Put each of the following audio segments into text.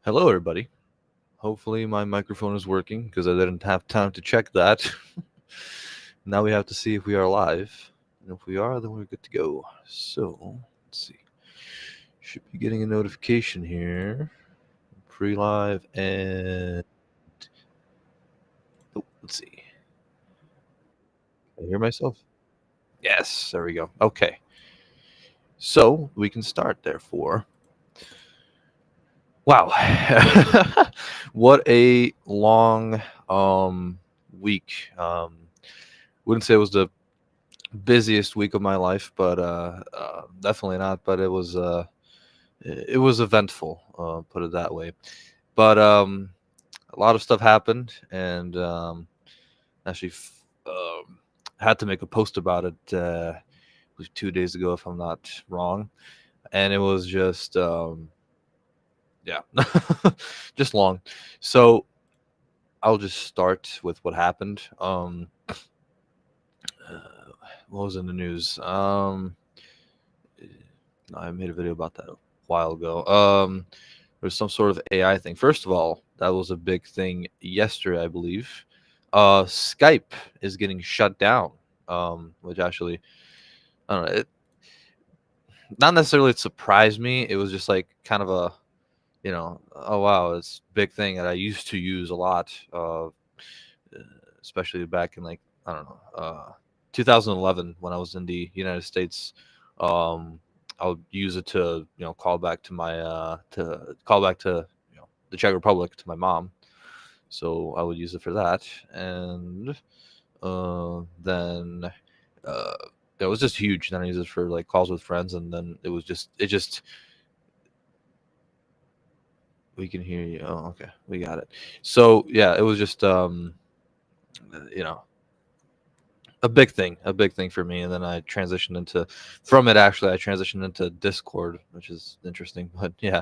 Hello, everybody. Hopefully, my microphone is working because I didn't have time to check that. Now we have to see if we are live. And if we are, then we're good to go. So, let's see. Should be getting a notification here. Pre live and. Oh, let's see. Can I hear myself? Yes, there we go. Okay. So, we can start, therefore. Wow. What a long week. Wouldn't say it was the busiest week of my life, but definitely not. But it was eventful, put it that way. But a lot of stuff happened, and actually had to make a post about it. It was 2 days ago, if I'm not wrong, and it was just yeah, just long. So I'll just start with what happened. What was in the news? I made a video about that a while ago. There's some sort of AI thing. First of all, that was a big thing yesterday, I believe. Skype is getting shut down, which actually, I don't know, not necessarily it surprised me. It was just like kind of a, oh wow, it's a big thing that I used to use a lot, especially back in like, I don't know, 2011 when I was in the United States. Um, I would use it to call back to my to call back to the Czech Republic to my mom. So I would use it for that, and then uh, it was just huge. Then I used it for like calls with friends, and then it just we can hear you. Oh, okay, we got it. So yeah, it was just you know a big thing for me. And then I transitioned into from it. Actually, I transitioned into Discord, which is interesting. But yeah,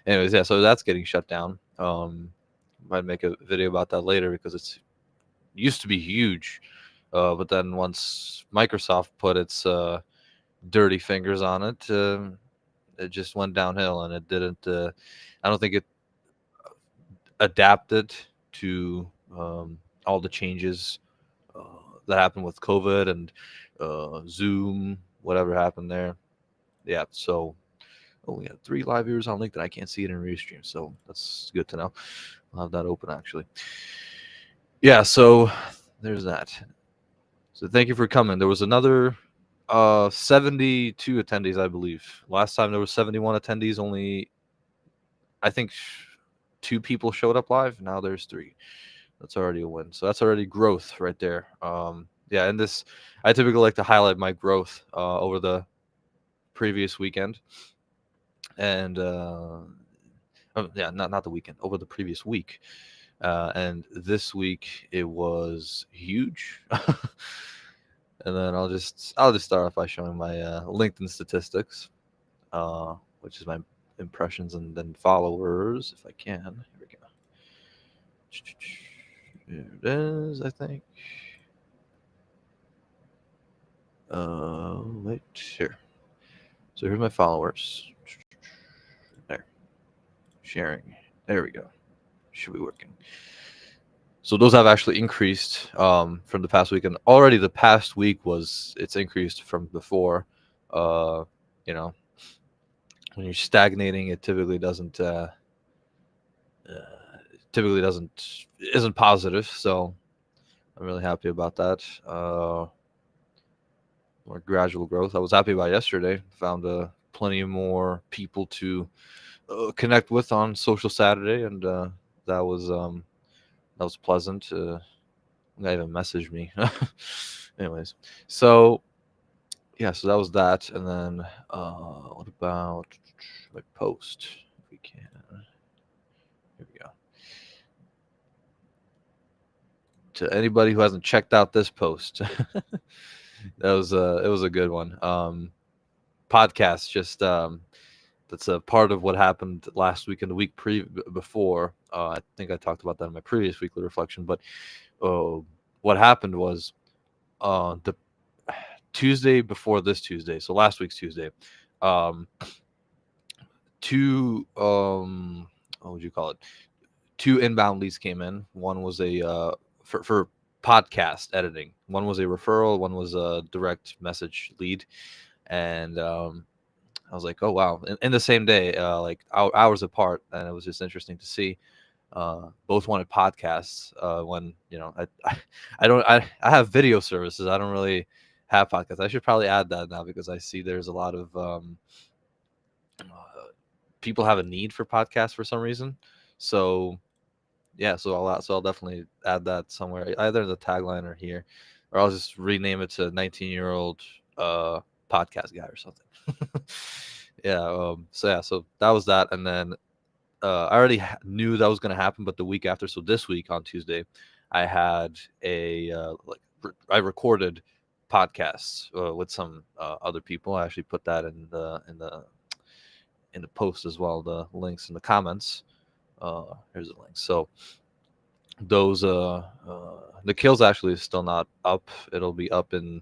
anyways, yeah. So that's getting shut down. Might make a video about that later because it's used to be huge, but then once Microsoft put its dirty fingers on it, it just went downhill, and it didn't. I don't think it adapted to all the changes uh, that happened with COVID and Zoom, whatever happened there. Yeah, so we got 3 live viewers on LinkedIn. I can't see it in Restream, so that's good to know. I'll have that open actually. Yeah, so there's that. So thank you for coming. There was another 72 attendees, I believe. Last time there was 71 attendees. Only I think 2 people showed up live. Now there's 3. That's already a win. So that's already growth right there. Yeah, and this I typically like to highlight my growth over the previous weekend, and yeah, not the weekend, over the previous week, and this week it was huge. And then I'll just start off by showing my LinkedIn statistics, which is my impressions and then followers, if I can. Here we go. Here it is, I think. Wait, here. So here's my followers. There, sharing. There we go. Should be working. So those have actually increased from the past week, and already the past week it's increased from before. Uh, you know, when you're stagnating, it typically doesn't isn't positive. So I'm really happy about that. More gradual growth. I was happy about yesterday. Found plenty more people to connect with on Social Saturday, and that was um, that was pleasant. Guy even messaged me. Anyways, so yeah, so that was that, and then what about my post? If we can, here we go. To anybody who hasn't checked out this post, it was a good one. Podcast just that's a part of what happened last week and the week before. I think I talked about that in my previous weekly reflection. But uh, what happened was the Tuesday before this Tuesday, so last week's Tuesday, um, two what would you call it? 2 inbound leads came in. One was a for podcast editing. One was a referral. One was a direct message lead, and I was like, oh wow! In the same day, like hours apart, and it was just interesting to see. Both wanted podcasts. When I don't I have video services. I don't really have podcasts. I should probably add that now because I see there's a lot of people have a need for podcasts for some reason. So yeah, so I'll definitely add that somewhere, either in the tagline or here, or I'll just rename it to 19-year-old podcast guy or something. Yeah. So yeah, so that was that, and then I already knew that was going to happen, but the week after, so this week on Tuesday, I had a I recorded podcasts with some other people. I actually put that in the post as well, the links in the comments. Here's the link. So those the kills actually is still not up. It'll be up in,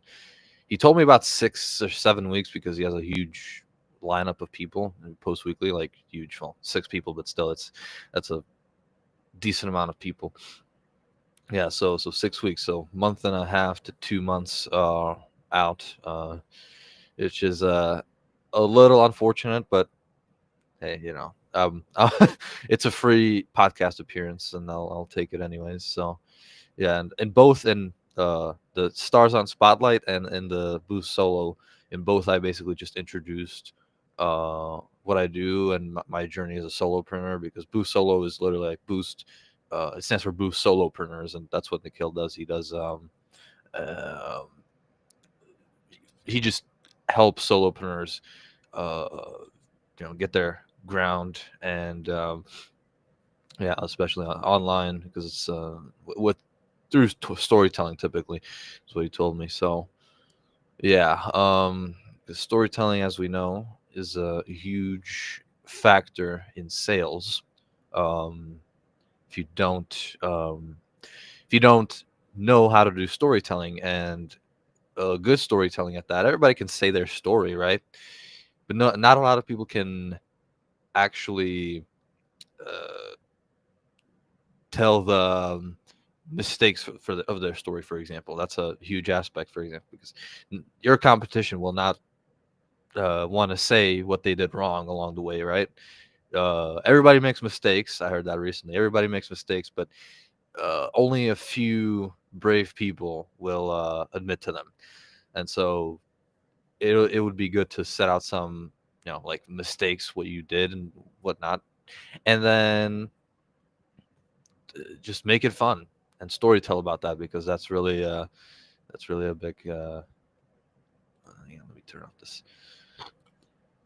he told me about 6 or 7 weeks because he has a huge lineup of people and post weekly, like huge, well, 6 people, but still that's a decent amount of people. Yeah, so 6 weeks, so month and a half to 2 months out, which is a little unfortunate, but hey, it's a free podcast appearance, and I'll take it anyways. So yeah, and both in the Stars on Spotlight and in the Boost Solo, in both I basically just introduced what I do and my journey as a solopreneur, because Boost Solo is literally like Boost. It stands for Boost Solopreneurs, and that's what Nikhil does. He does uh, he just helps solopreneurs uh, get their ground, and yeah, especially online, because it's with through storytelling typically is what he told me. So yeah, the storytelling, as we know, is a huge factor in sales. um if you don't um if you don't know how to do storytelling, and good storytelling at that, everybody can say their story, right? But not a lot of people can actually uh, tell the mistakes of their story, for example. That's a huge aspect, for example, because your competition will not want to say what they did wrong along the way, right? Everybody makes mistakes. I heard that recently. Everybody makes mistakes, but only a few brave people will admit to them. And so it would be good to set out some, like mistakes, what you did and whatnot, and then just make it fun and story tell about that, because that's really a big hang on, let me turn off this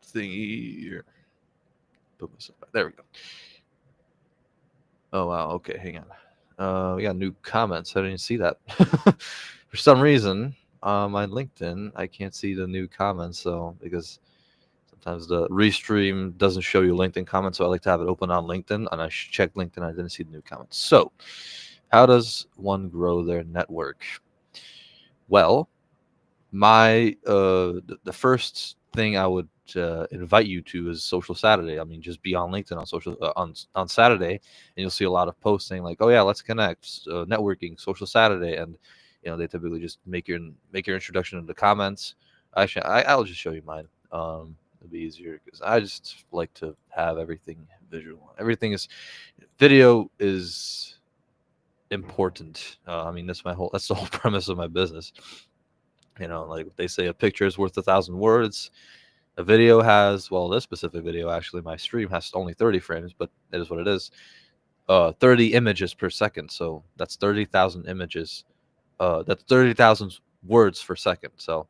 thingy here. Put myself back. There we go. Oh wow, okay, hang on. We got new comments. I didn't see that. For some reason, on LinkedIn, I can't see the new comments. So because sometimes the restream doesn't show you LinkedIn comments, so I like to have it open on LinkedIn, and I checked LinkedIn. I didn't see the new comments. So, how does one grow their network? Well, the first thing I would invite you to is Social Saturday. I mean, just be on LinkedIn on social on Saturday, and you'll see a lot of posts saying like, "Oh yeah, let's connect, networking, Social Saturday," and they typically just make your introduction in the comments. Actually, I'll just show you mine. It'll be easier because I just like to have everything visual. Video is important. I mean, that's the whole premise of my business. Like they say, a picture is worth 1,000 words. A video has, well, this specific video, actually, my stream has only 30 frames, but it is what it is. 30 images per second. So that's 30,000 images. That's 30,000 words per second. So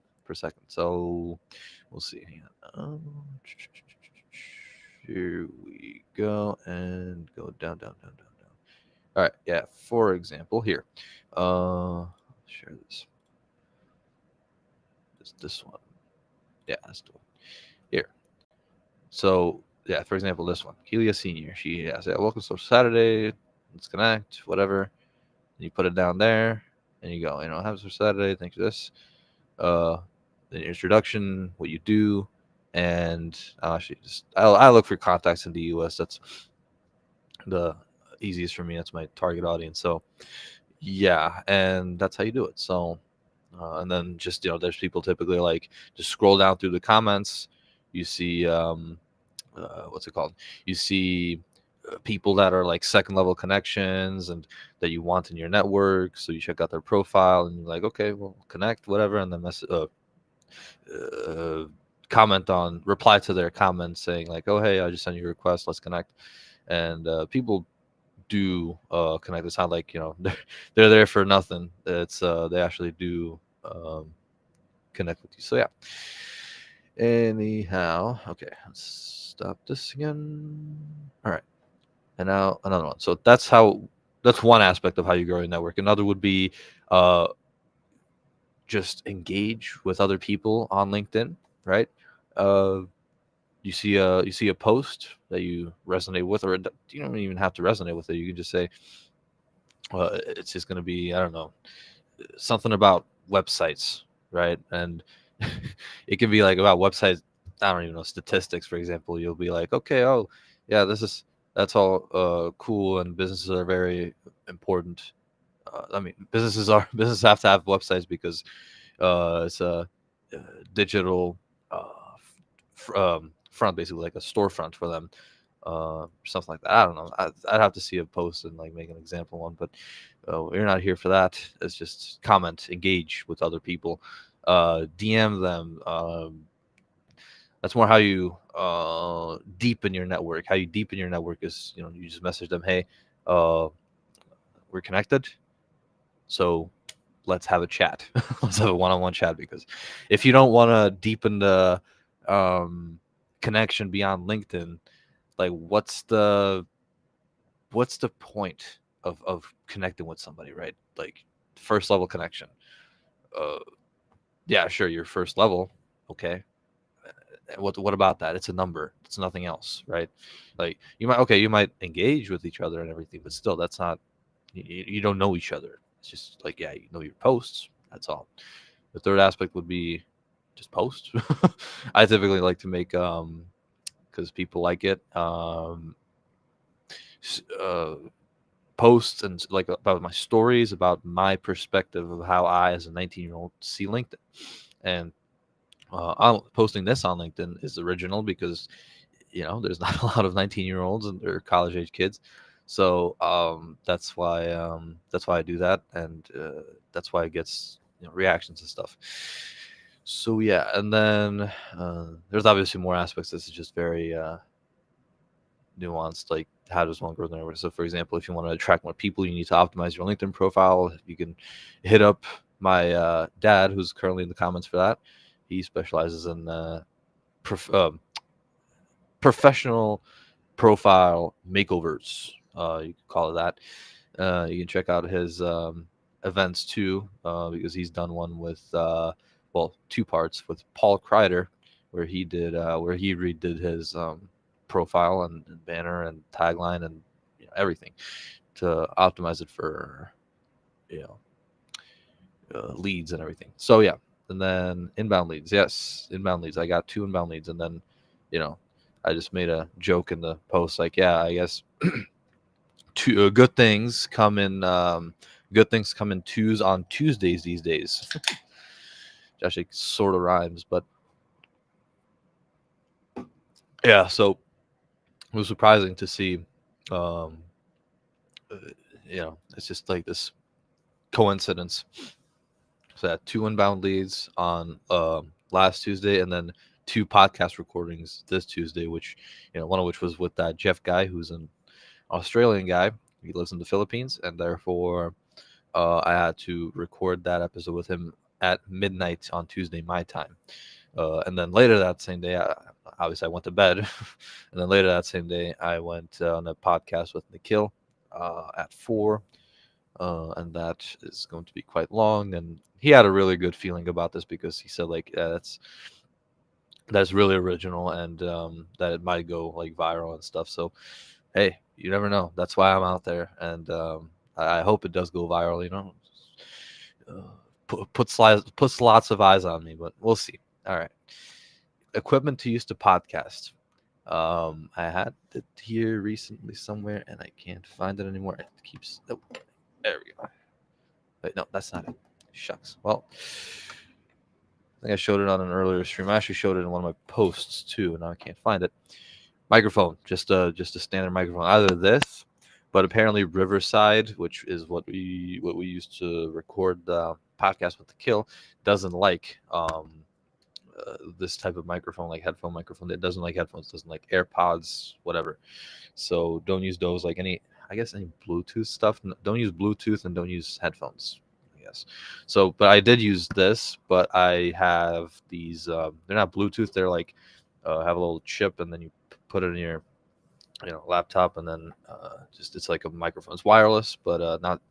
we'll see. Hang on. Here we go, and go down, down, down, down, down. All right. Yeah. For example, here. Share this. This one. Yeah, that's the one. Here. So yeah, for example, this one, Helia Senior. She has, yeah, welcome to Saturday. Let's connect, whatever. And you put it down there, and you go, have for Saturday. Thanks for this. The introduction, what you do, and I look for contacts in the U.S. the easiest for me. That's my target audience. So yeah, and that's how you do it. So and then just there's people typically like just scroll down through the comments. You see what's it called? You see people that are like second level connections and that you want in your network. So you check out their profile and you're like, okay, well, connect, whatever, and then uh, comment on, reply to their comments saying like, oh hey, I just sent you a request, let's connect. And people do connect. It's not like they're there for nothing. It's they actually do connect with you. So yeah. Anyhow, okay, let's stop this again. All right, and now another one. So that's one aspect of how you grow your network. Another would be uh, just engage with other people on LinkedIn, right? Uh, you see a post that you resonate with, or you don't even have to resonate with it. You can just say, it's just going to be, I don't know, something about websites, right? And it can be like about websites. I don't even know, statistics, for example. You'll be like, okay, oh yeah, that's all cool, and businesses are very important. I mean, businesses have to have websites because it's a digital front, basically like a storefront for them, something like that. I don't know. I'd have to see a post and like make an example one, but we're not here for that. It's just comment, engage with other people, DM them. That's more how you deepen your network. How you deepen your network is, you just message them, hey, uh, we're connected, so let's have a chat. Let's have a one-on-one chat, because if you don't want to deepen the um, connection beyond LinkedIn, like what's the point of connecting with somebody, right? Like first level connection. Uh, yeah, sure, your first level, okay. What about that? It's a number. It's nothing else, right? Like you might engage with each other and everything, but still, that's not. You don't know each other. It's just like, yeah, you know your posts. That's all. The third aspect would be just post. I typically like to make because people like it. Uh, Posts and like about my stories, about my perspective of how I, as a 19-year-old, see LinkedIn. And posting this on LinkedIn is original because there's not a lot of 19-year-olds and they're college age kids. So that's why I do that, and that's why it gets reactions and stuff. So yeah, and then there's obviously more aspects. This is just very nuanced, like how does one grow their network. So for example, if you want to attract more people, you need to optimize your LinkedIn profile. You can hit up my dad, who's currently in the comments for that. He specializes in prof- uh, professional profile makeovers, you could call it that. You can check out his events too, because he's done one with well, two parts with Paul Kreider, where he redid his profile and banner and tagline and everything to optimize it for you know leads and everything. So yeah, and then inbound leads. Yes, inbound leads. I got 2 inbound leads, and then you know I just made a joke in the post like, yeah, I guess two good things come in. Good things come in twos on Tuesdays these days. Which actually sort of rhymes, but yeah. So it was surprising to see. Um, uh, it's just like this coincidence. So I had 2 inbound leads on last Tuesday, and then 2 podcast recordings this Tuesday, which one of which was with that Jeff guy, who's an Australian guy. He lives in the Philippines, and therefore I had to record that episode with him at midnight on Tuesday my time. And then later that same day, obviously I went to bed, and then later that same day I went on a podcast with Nikhil at 4. And that is going to be quite long. And he had a really good feeling about this because he said like, yeah, that's really original, and that it might go like viral and stuff. So hey, you never know. That's why I'm out there, and I hope it does go viral. Puts lots of eyes on me, but we'll see. All right, equipment to use to podcast. I had it here recently somewhere, and I can't find it anymore. It keeps. Oh, there we go. Wait, no, that's not it. Shucks. Well, I think I showed it on an earlier stream. I actually showed it in one of my posts too, and now I can't find it. Microphone, just a standard microphone. Either this, but apparently Riverside, which is what we used to record the podcast with the Kill, doesn't like this type of microphone, like headphone microphone. It doesn't like headphones, doesn't like AirPods, whatever. So don't use those. Like any Bluetooth stuff. Don't use Bluetooth and don't use headphones. I guess. So, but I did use this. But I have these. They're not Bluetooth. They're like have a little chip, and then you put it in your laptop, and then just it's like a microphone. It's wireless, but not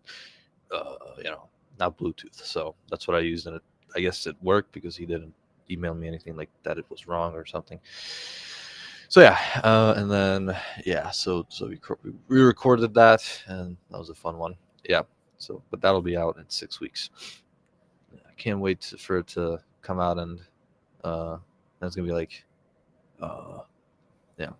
uh, you know not Bluetooth. So that's what I used, and I guess it worked because he didn't email me anything like that it was wrong or something. So yeah, and then yeah, so we recorded that, and that was a fun one. Yeah, so but that'll be out in 6 weeks. I can't wait for it to come out, and it's gonna be like, yeah.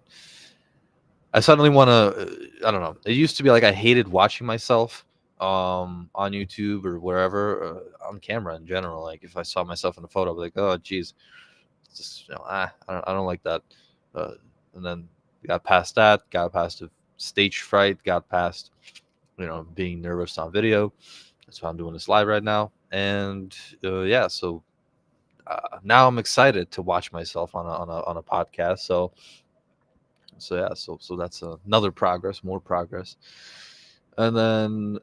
I suddenly want to. I don't know. It used to be like I hated watching myself on YouTube or wherever on camera in general. Like if I saw myself in a photo, I'd be like, oh, geez, it's just I don't like that. Uh, and then got past that, got past the stage fright, got past being nervous on video. That's why I'm doing this live right now. And yeah, so now I'm excited to watch myself on a podcast. So yeah, so that's another progress, more progress. And then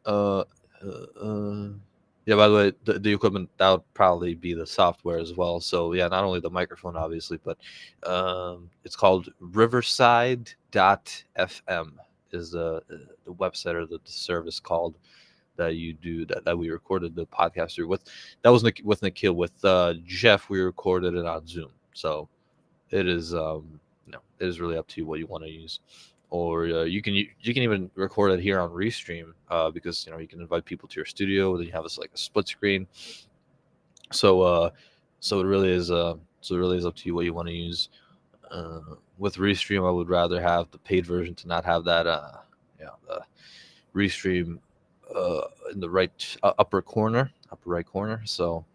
yeah, by the way, the equipment that would probably be the software as well. So yeah, not only the microphone obviously, but it's called Riverside.fm is the website or the service called that you do that we recorded the podcast through with. That was with Nikhil. With Jeff, we recorded it on Zoom. So it is it is really up to you what you want to use, or you can even record it here on Restream because you can invite people to your studio. Then you have this like a split screen. So so it really is up to you what you want to use. With Restream, I would rather have the paid version to not have that the Restream in the upper right corner. So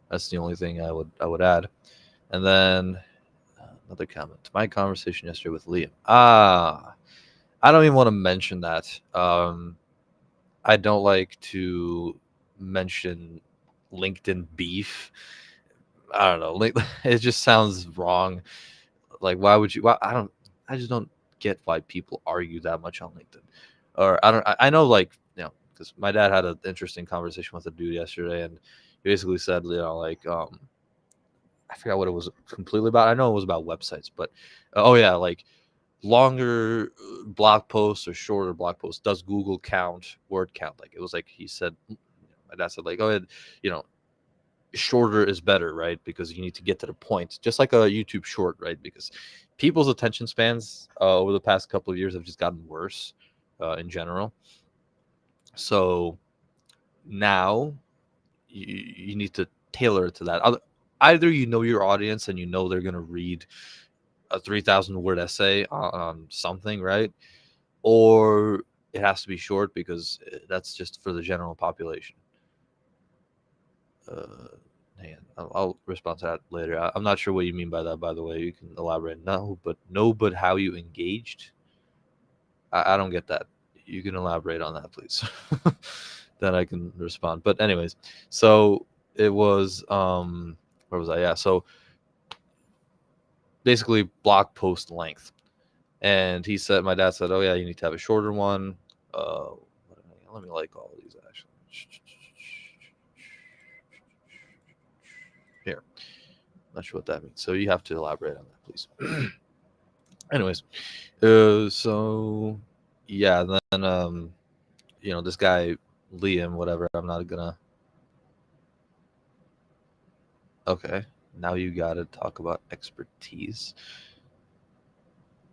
that's the only thing I would add. And then another comment. My conversation yesterday with Liam. I don't even want to mention that. I don't like to mention LinkedIn beef. I don't know. It just sounds wrong. Like, why would you? Well, I just don't get why people argue that much on LinkedIn. Or I don't. I know, like, because my dad had an interesting conversation with a dude yesterday, and he basically said, like, I forgot what it was completely about. I know it was about websites, but oh yeah, like longer blog posts or shorter blog posts. Does Google count word count? Like it was like he said, my dad said, like, oh, shorter is better, right? Because you need to get to the point, just like a YouTube short, right? Because people's attention spans over the past couple of years have just gotten worse in general. So now you need to tailor it to that. Either your audience and they're going to read a 3,000 word essay on something, right? Or it has to be short because that's just for the general population. Hang on, I'll respond to that later. I'm not sure what you mean by that, by the way. You can elaborate. No, but how you engaged? I don't get that. You can elaborate on that, please. Then I can respond. But anyways, so it was where was I? Yeah, so basically blog post length. And my dad said, oh yeah, you need to have a shorter one. Let me like all of these actually. Here. Not sure what that means. So you have to elaborate on that, please. Anyways, so yeah, then this guy Liam, whatever. I'm not gonna. Okay, now you gotta talk about expertise.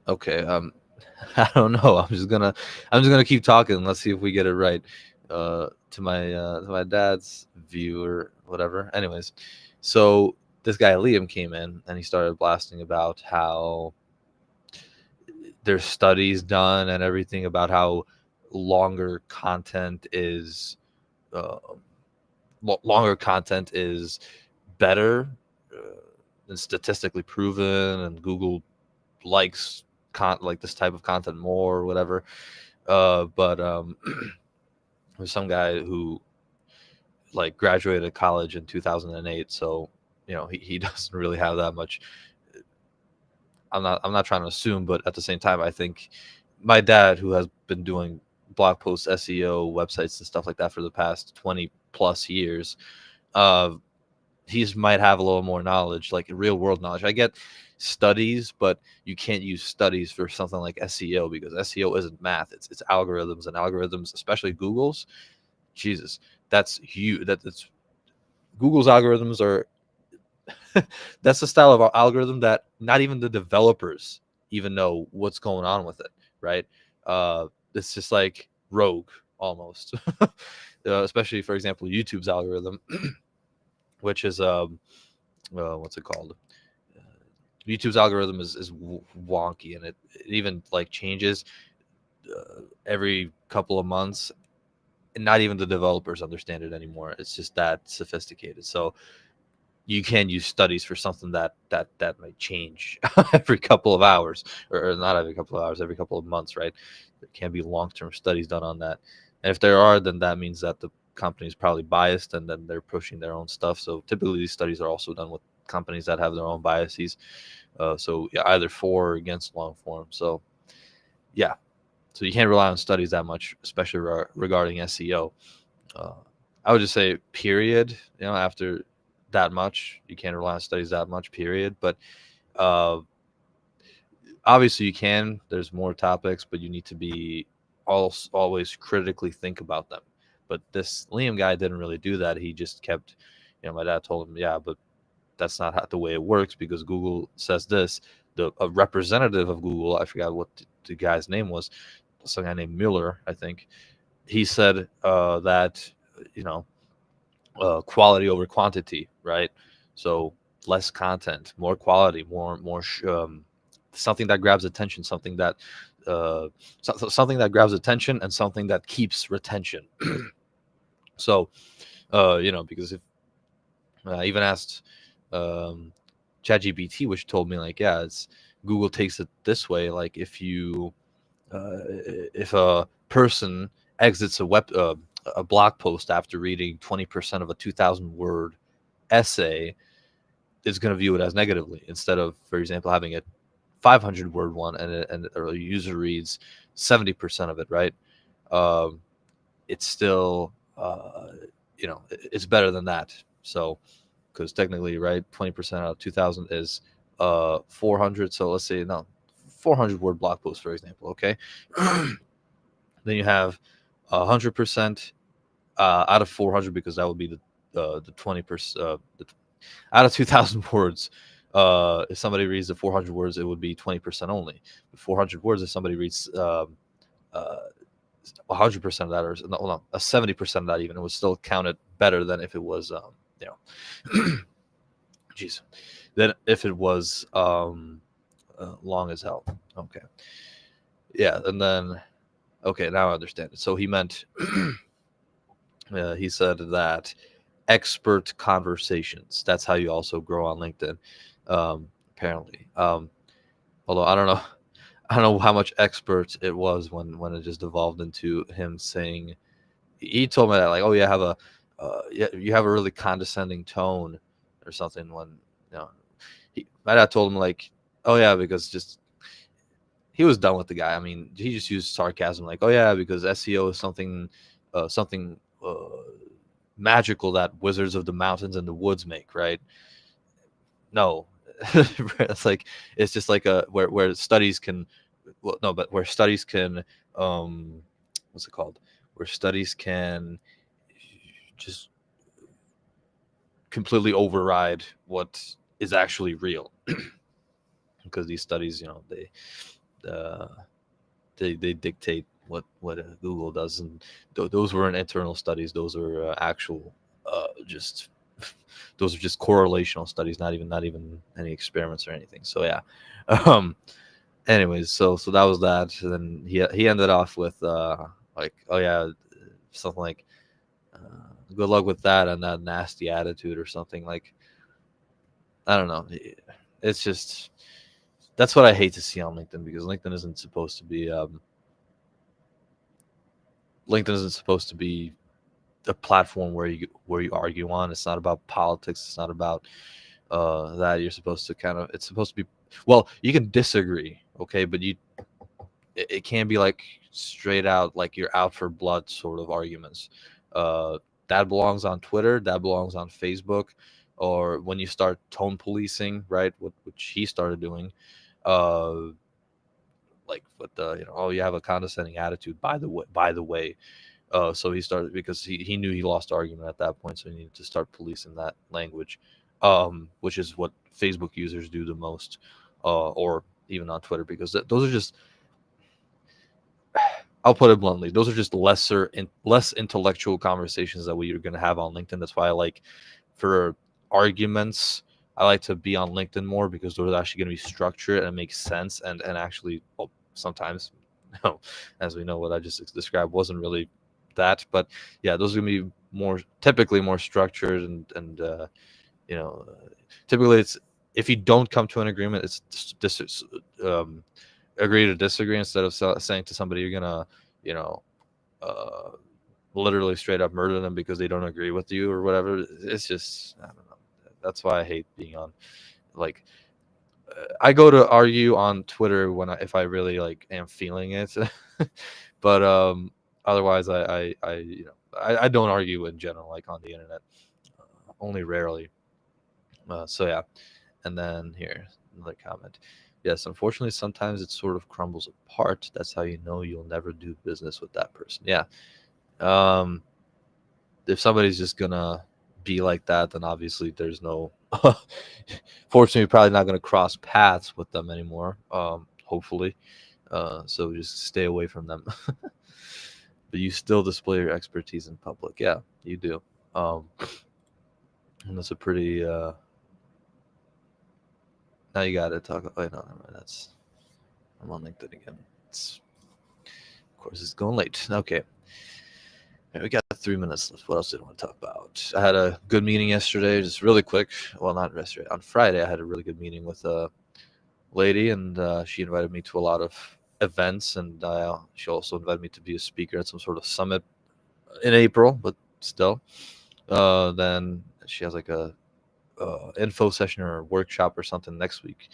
Okay, I don't know. I'm just gonna keep talking. Let's see if we get it right. To my dad's view or whatever. Anyways, so this guy Liam came in and he started blasting about how there's studies done and everything about how longer content is uh, longer content is better and statistically proven, and Google likes like this type of content more or whatever. But there's some guy who like graduated college in 2008, so he doesn't really have that much. I'm not trying to assume, but at the same time, I think my dad, who has been doing blog posts, SEO, websites, and stuff like that for the past 20 plus years, uh, he's might have a little more knowledge, like real world knowledge. I get studies, but you can't use studies for something like SEO, because SEO isn't math. It's algorithms, and algorithms, especially Google's. Jesus, that's huge. That's Google's algorithms are that's the style of our algorithm that not even the developers even know what's going on with it, right? It's just like rogue almost. Especially, for example, YouTube's algorithm, which is what's it called? YouTube's algorithm is wonky, and it even like changes every couple of months, and not even the developers understand it anymore. It's just that sophisticated. So you can use studies for something that might change every couple of hours, or not every couple of hours, every couple of months, right? There can be long-term studies done on that, and if there are, then that means that the company is probably biased, and then they're pushing their own stuff. So typically these studies are also done with companies that have their own biases, so yeah, either for or against long form. So yeah, so you can't rely on studies that much, especially regarding SEO. uh, I would just say period. After that much, you can't rely on studies that much, period. But uh, obviously you can. There's more topics, but you need to be always critically think about them. But this Liam guy didn't really do that. He just kept, my dad told him, yeah, but that's not the way it works, because Google says this. A representative of Google, I forgot what the guy's name was, some guy named Mueller, I think. He said that, quality over quantity, right? So less content, more quality, more something that grabs attention, something that something that grabs attention, and something that keeps retention. So because if I even asked um, ChatGPT, which told me like, yeah, it's Google takes it this way. Like if a person exits a blog post after reading 20% of a 2,000 word essay, is going to view it as negatively, instead of, for example, having a 500 word one, and a user reads 70% of it, right? Um, it's still it's better than that. So because technically, right, 20% out of 2,000 is 400. So let's say, no, 400 word blog post, for example. Okay. Then you have 100% out of 400, because that would be the 20%. Out of 2,000 words, if somebody reads the 400 words, it would be 20% only. But 400 words, if somebody reads 100% of that, or no, 70% of that, even, it would still count it better than if it was, jeez, than if it was long as hell. Okay. Yeah, and then, okay, now I understand it. So he meant, he said that expert conversations, that's how you also grow on LinkedIn, apparently. Although I don't know how much expert it was when it just evolved into him saying, he told me that, like, oh yeah, yeah, you have a really condescending tone or something, when my dad told him, like, oh yeah, because just he was done with the guy. I mean, he just used sarcasm, like, oh yeah, because SEO is something magical that Wizards of the Mountains and the Woods make, right? No. It's just like where studies can, well, no, but where studies can, what's it called, where studies can just completely override what is actually real. Because these studies, uh, they dictate what Google does, and those weren't internal studies. Those are actual, just those are just correlational studies, not even any experiments or anything. So yeah, um, Anyways, so that was that. And then he ended off with like, oh yeah, something like, good luck with that and that nasty attitude or something. Like, I don't know. It's just, that's what I hate to see on LinkedIn, because LinkedIn isn't supposed to be a platform where you argue on. It's not about politics. It's not about that. You're supposed to kind of, it's supposed to be, well, you can disagree, okay, but it can't be like straight out like you're out for blood sort of arguments. That belongs on Twitter. That belongs on Facebook. Or when you start tone policing, right? Which he started doing, uh, like with the, oh, you have a condescending attitude. By the way, so he started, because he knew he lost argument at that point, so he needed to start policing that language, which is what Facebook users do the most, or even on Twitter, because those are just, I'll put it bluntly, those are just less intellectual conversations that we're going to have on LinkedIn. That's why I like, for arguments, I like to be on LinkedIn more, because those are actually going to be structured and make sense, and actually, well, sometimes, as we know, what I just described wasn't really that, but yeah, those are going to be typically more structured, and typically it's, if you don't come to an agreement, it's agree to disagree, instead of saying to somebody you're gonna, you know, uh, literally straight up murder them because they don't agree with you or whatever. It's just, I don't know. That's why I hate being on, like, I go to argue on Twitter if I really like am feeling it, but otherwise I don't argue in general, like on the internet, only rarely. So yeah, and then here another comment. Yes, unfortunately, sometimes it sort of crumbles apart. That's how you know you'll never do business with that person. Yeah. Um, if somebody's just gonna be like that, then obviously there's no. Fortunately, you're probably not gonna cross paths with them anymore. Hopefully, so just stay away from them. But you still display your expertise in public. Yeah, you do. And that's a pretty. Now you got to talk. Oh, no, never mind. I'm on LinkedIn again. Of course, it's going late. Okay. Okay, we got 3 minutes left. What else did I want to talk about? I had a good meeting yesterday, just really quick. Well, not yesterday. On Friday, I had a really good meeting with a lady, and she invited me to a lot of events, and she also invited me to be a speaker at some sort of summit in April, but still. Then she has like a info session or a workshop or something next week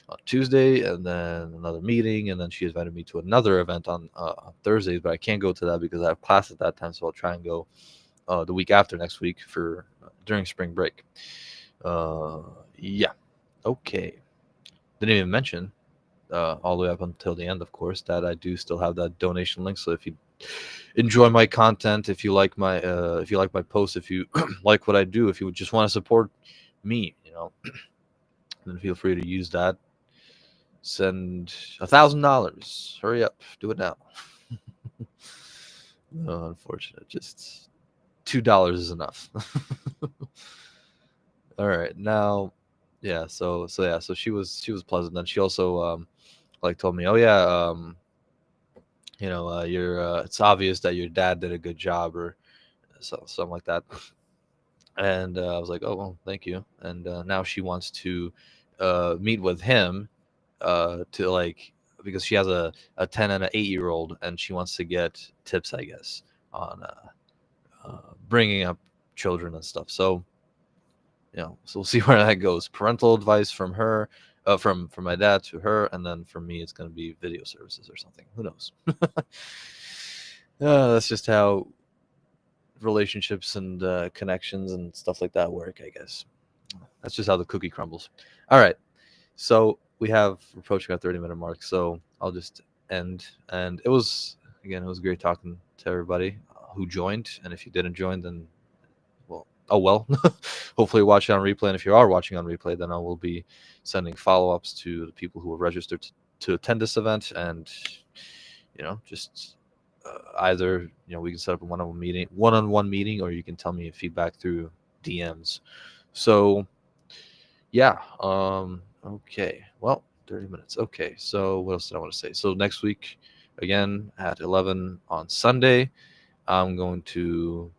on Tuesday, and then another meeting, and then she invited me to another event on Thursdays, but I can't go to that because I have class at that time, so I'll try and go the week after next week for during spring break. Yeah, okay. Didn't even mention all the way up until the end, of course, that I do still have that donation link. So if you enjoy my content, if you like my posts, if you like what I do, if you just want to support me, then feel free to use that. Send $1,000. Hurry up, do it now. No, unfortunate. Just $2 is enough. All right, now, yeah. So she was pleasant. Then she also like told me, oh yeah, you're it's obvious that your dad did a good job, or something like that. And I was like, oh well, thank you. And now she wants to meet with him to, like, because she has a 10 and an 8-year old, and she wants to get tips, I guess, on bringing up children and stuff. So so we'll see where that goes. Parental advice from her, from my dad to her, and then from me, it's going to be video services or something. Who knows? That's just how relationships and connections and stuff like that work, I guess. That's just how the cookie crumbles. All right, so we're approaching our 30-minute mark, so I'll just end. And it was great talking to everybody who joined, and if you didn't join, then oh well. Hopefully watch it on replay, and if you are watching on replay, then I will be sending follow-ups to the people who are registered to attend this event. And just either we can set up a one-on-one meeting, or you can tell me feedback through DMs. So yeah, okay, well, 30 minutes. Okay, so what else did I want to say? So next week, again at 11 on Sunday, I'm going to,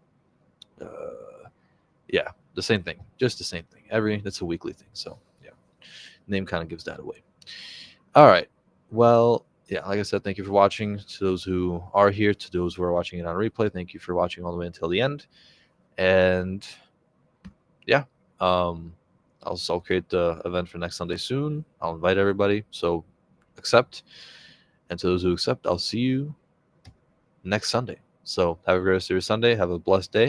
yeah, the same thing, just the same thing. That's a weekly thing. So yeah, name kind of gives that away. All right. Well, yeah, like I said, thank you for watching. To those who are here, to those who are watching it on replay, thank you for watching all the way until the end. And yeah, I'll create the event for next Sunday soon. I'll invite everybody. So accept. And to those who accept, I'll see you next Sunday. So have a great rest of your Sunday. Have a blessed day.